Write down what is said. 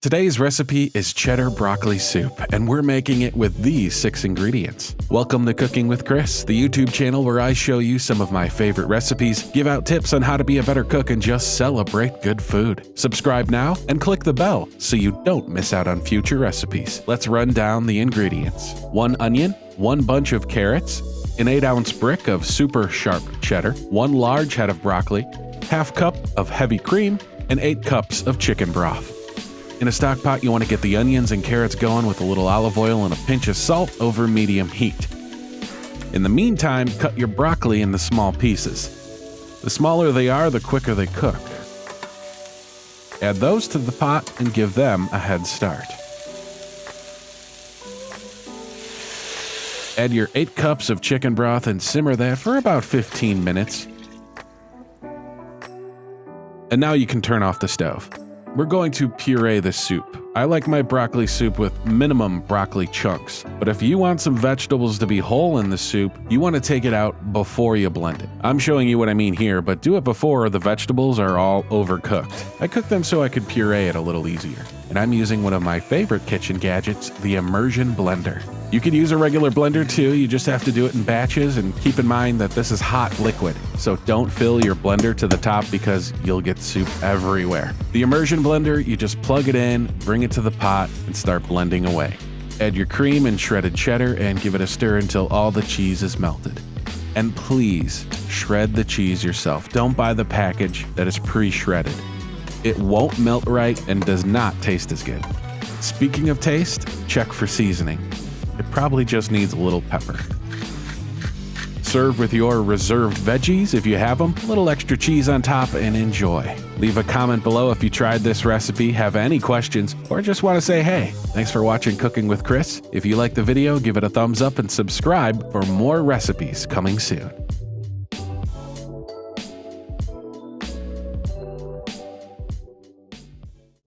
Today's recipe is cheddar broccoli soup, and we're making it with these 6 ingredients. Welcome to Cooking with Chris, the YouTube channel where I show you some of my favorite recipes, give out tips on how to be a better cook, and just celebrate good food. Subscribe now and click the bell so you don't miss out on future recipes. Let's run down the ingredients. 1 onion, 1 bunch of carrots, an 8-ounce brick of super sharp cheddar, 1 large head of broccoli, ½ cup of heavy cream, and 8 cups of chicken broth. In a stock pot, you want to get the onions and carrots going with a little olive oil and a pinch of salt over medium heat. In the meantime, cut your broccoli into small pieces. The smaller they are, the quicker they cook. Add those to the pot and give them a head start. Add your 8 cups of chicken broth and simmer that for about 15 minutes. And now you can turn off the stove. We're going to puree the soup. I like my broccoli soup with minimum broccoli chunks, but if you want some vegetables to be whole in the soup, you want to take it out before you blend it. I'm showing you what I mean here, but do it before the vegetables are all overcooked. I cooked them so I could puree it a little easier, and I'm using one of my favorite kitchen gadgets, the immersion blender. You could use a regular blender too, you just have to do it in batches, and keep in mind that this is hot liquid, so don't fill your blender to the top because you'll get soup everywhere. The immersion blender, you just plug it in, bring it to the pot, and start blending away. Add your cream and shredded cheddar and give it a stir until all the cheese is melted. And please, shred the cheese yourself. Don't buy the package that is pre-shredded. It won't melt right and does not taste as good. Speaking of taste, check for seasoning. It probably just needs a little pepper. Serve with your reserved veggies if you have them, a little extra cheese on top, and enjoy. Leave a comment below if you tried this recipe, have any questions, or just want to say hey. Thanks for watching Cooking with Chris. If you liked the video, give it a thumbs up and subscribe for more recipes coming soon.